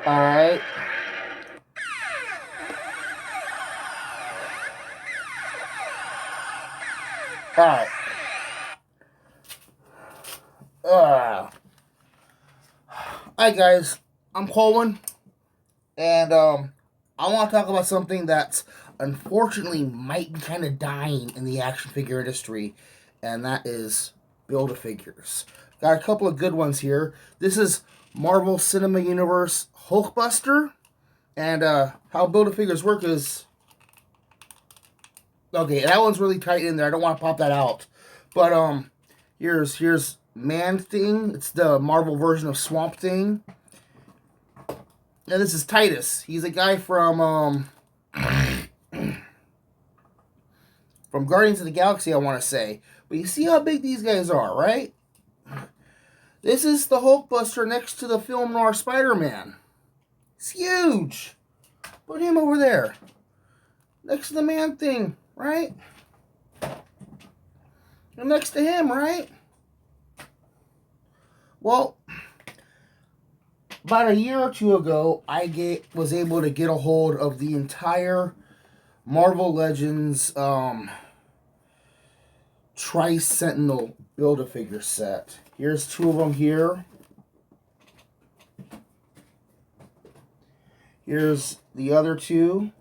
Alright. Alright. Hi guys, I'm Colwen, and I want to talk about something that's unfortunately might be kind of dying in the action figure industry, and that is Build-A-Figures. Got a couple of good ones here. This is Marvel Cinema Universe Hulkbuster, and how Build-A-Figures work is... Okay, that one's really tight in there. I don't want to pop that out. But here's Man-Thing. It's the Marvel version of Swamp Thing. And this is Titus. He's a guy from Guardians of the Galaxy, I want to say. But you see how big these guys are, right? This is the Hulkbuster next to the film noir Spider-Man. It's huge. Put him over there. Next to the Man-Thing, right? And next to him, right? Well, about a year or two ago, I was able to get a hold of the entire Marvel Legends Tri-Sentinel Build-A-Figure set. Here's two of them here. Here's the other two.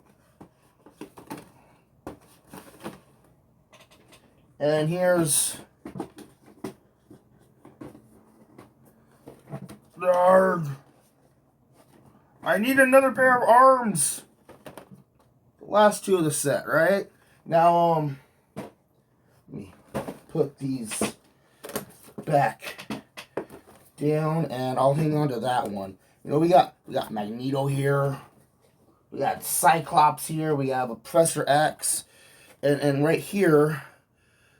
And here's... Arrgh. I need another pair of arms. The last two of the set, right? Now, let me put these back down, and I'll hang on to that one. You know, we got Magneto here. We got Cyclops here. We have a Professor X, and right here,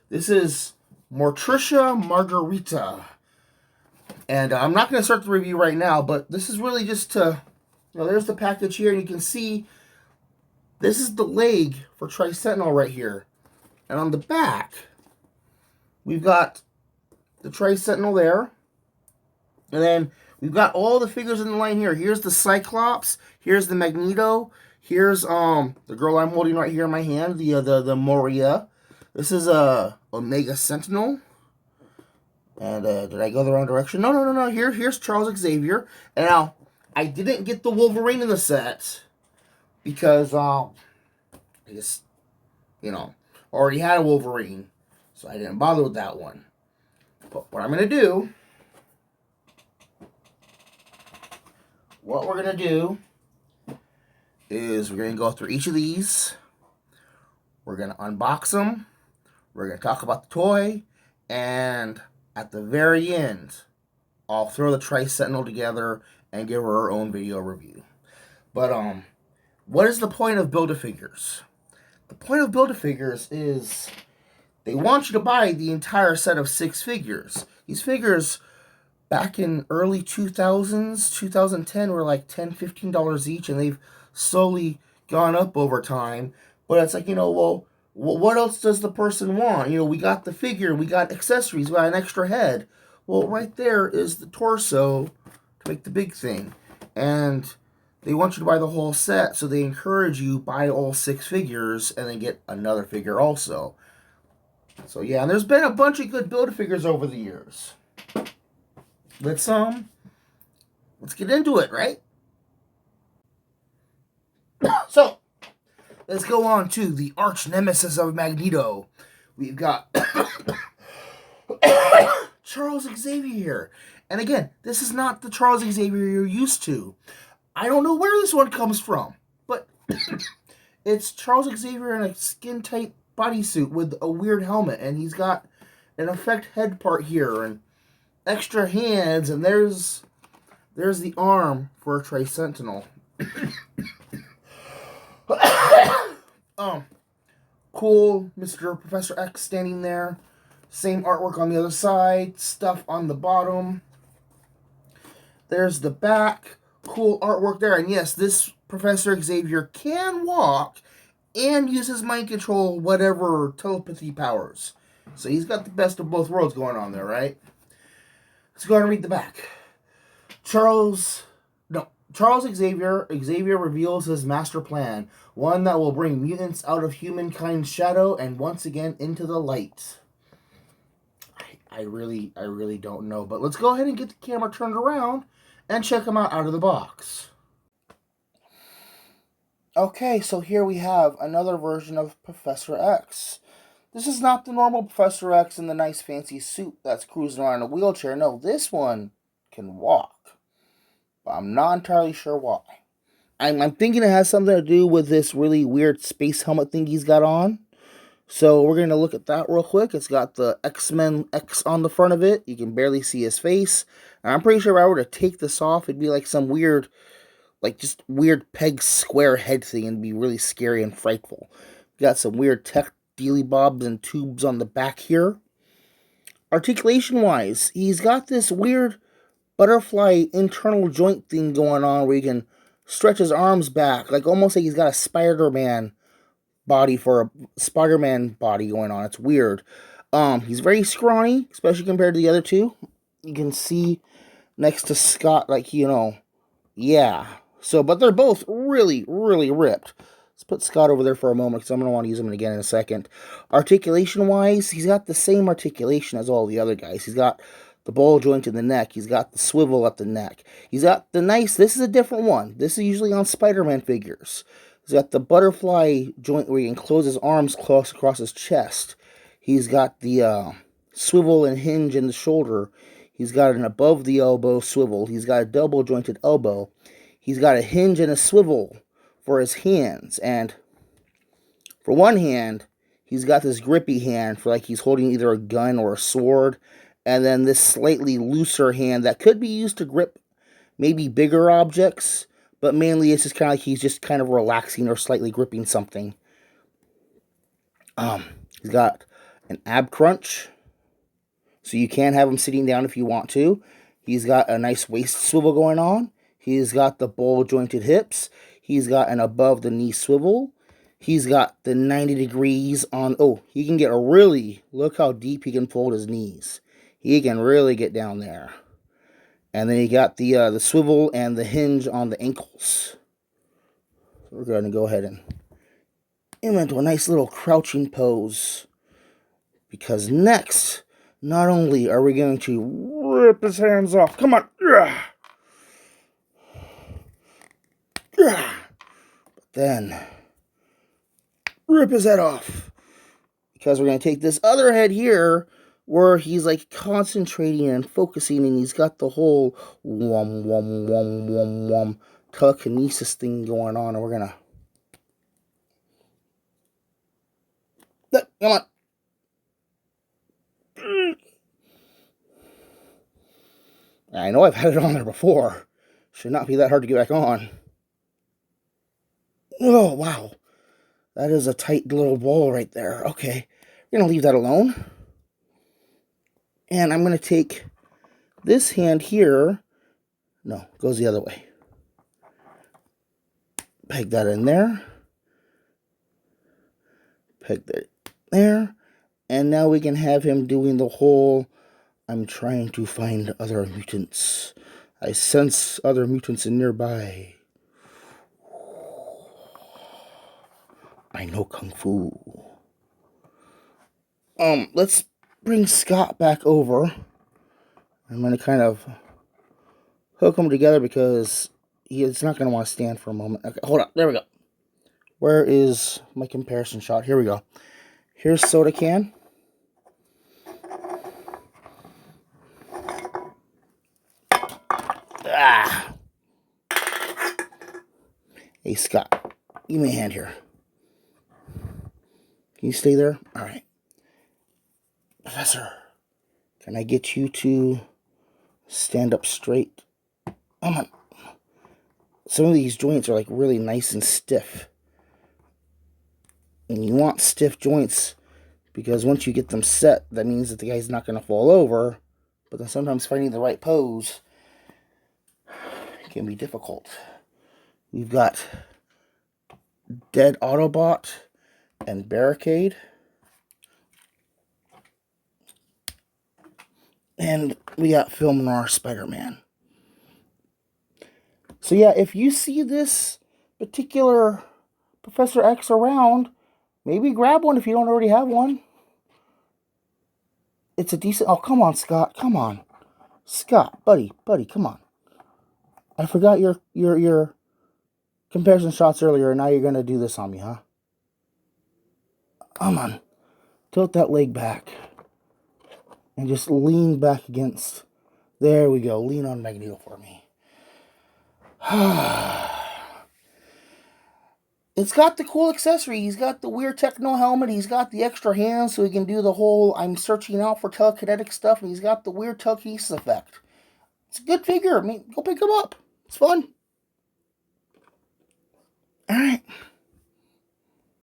this is Morticia Margarita. And I'm not going to start the review right now, but this is really just to, you know, there's the package here, and you can see this is the leg for Tri-Sentinel right here. And on the back, we've got the Tri-Sentinel there. And then we've got all the figures in the line here. Here's the Cyclops. Here's the Magneto. Here's the girl I'm holding right here in my hand, the Moria. This is Omega Sentinel. And did I go the wrong direction? No. Here's Charles Xavier. And now, I didn't get the Wolverine in the set because I just, you know, already had a Wolverine, so I didn't bother with that one. But what I'm gonna do, is we're gonna go through each of these. We're gonna unbox them. We're gonna talk about the toy, and at the very end, I'll throw the Tri-Sentinel together and give her her own video review. But, what is the point of Build-A-Figures? The point of Build-A-Figures is they want you to buy the entire set of 6 figures. These figures, back in early 2000s, 2010, were like $10, $15 each, and they've slowly gone up over time. But it's like, you know, well, what else does the person want? You know, we got the figure, we got accessories, we got an extra head. Well, right there is the torso to make the big thing. And they want you to buy the whole set, so they encourage you buy all 6 figures and then get another figure also. So yeah, and there's been a bunch of good Build-A-Figures over the years. Let's get into it, right? So, let's go on to the arch nemesis of Magneto. We've got Charles Xavier here. And again, this is not the Charles Xavier you're used to. I don't know where this one comes from, but it's Charles Xavier in a skin-tight bodysuit with a weird helmet, and he's got an effect head part here, and extra hands, and there's the arm for a Tri-Sentinel. Cool Mr. Professor X standing there. Same artwork on the other side. Stuff on the bottom. There's the back. Cool artwork there. And yes, this Professor Xavier can walk and use his mind control, whatever telepathy powers. So he's got the best of both worlds going on there, right? Let's go ahead and read the back. Charles Xavier reveals his master plan, one that will bring mutants out of humankind's shadow and once again into the light. I really don't know, but let's go ahead and get the camera turned around and check them out of the box. Okay, so here we have another version of Professor X. This is not the normal Professor X in the nice fancy suit that's cruising around in a wheelchair. No, this one can walk, but I'm not entirely sure why. I'm thinking it has something to do with this really weird space helmet thing he's got on. So we're going to look at that real quick. It's got the X-Men X on the front of it. You can barely see his face. And I'm pretty sure if I were to take this off, it'd be like some weird, like just weird peg square head thing and be really scary and frightful. Got some weird tech dealy bobs and tubes on the back here. Articulation-wise, he's got this weird butterfly internal joint thing going on where he can stretch his arms back, like almost like he's got a Spider-Man body for a Spider-Man body going on. It's weird. He's very scrawny, especially compared to the other two. You can see next to Scott, like, yeah. So, but they're both really, really ripped. Let's put Scott over there for a moment because I'm going to want to use him again in a second. Articulation-wise, he's got the same articulation as all the other guys. He's got the ball joint in the neck. He's got the swivel at the neck. He's got the nice, this is a different one. This is usually on Spider-Man figures. He's got the butterfly joint where he can close his arms close across his chest. He's got the swivel and hinge in the shoulder. He's got an above the elbow swivel. He's got a double jointed elbow. He's got a hinge and a swivel for his hands. And for one hand, he's got this grippy hand for like he's holding either a gun or a sword. And then this slightly looser hand that could be used to grip maybe bigger objects. But mainly it's just kind of like he's just kind of relaxing or slightly gripping something. He's got an ab crunch. So you can have him sitting down if you want to. He's got a nice waist swivel going on. He's got the bowl jointed hips. He's got an above the knee swivel. He's got the 90 degrees on. Oh, he can get a really, look how deep he can fold his knees. He can really get down there. And then he got the swivel and the hinge on the ankles. So we're going to go ahead and into a nice little crouching pose. Because next, not only are we going to rip his hands off. Come on. But then, rip his head off. Because we're going to take this other head here, where he's like concentrating and focusing, and he's got the whole telekinesis thing going on, and we're going to... Come on. I know I've had it on there before. Should not be that hard to get back on. Oh, wow. That is a tight little ball right there. Okay. We're going to leave that alone. And I'm going to take this hand here. No, it goes the other way. Peg that in there. Peg that there. And now we can have him doing the whole, I'm trying to find other mutants. I sense other mutants in nearby. I know Kung Fu. Let's bring Scott back over. I'm going to kind of hook them together because he's not going to want to stand for a moment. Okay, hold on. There we go. Where is my comparison shot? Here we go. Here's Soda Can. Ah. Hey, Scott. Give me a hand here. Can you stay there? All right. Professor, can I get you to stand up straight? Come on. Some of these joints are like really nice and stiff. And you want stiff joints because once you get them set, that means that the guy's not going to fall over. But then sometimes finding the right pose can be difficult. We've got Dead Autobot and Barricade. And we got Film Noir Spider-Man. So yeah, if you see this particular Professor X around, maybe grab one if you don't already have one. It's a decent... Oh, come on, Scott. Come on. Scott, buddy, come on. I forgot your comparison shots earlier, and now you're going to do this on me, huh? Come on. Tilt that leg back. And just lean back against... There we go. Lean on Magneto for me. It's got the cool accessory. He's got the weird techno helmet. He's got the extra hands so he can do the whole I'm searching out for telekinetic stuff. And he's got the weird telekinesis effect. It's a good figure. I mean, go pick him up. It's fun. Alright.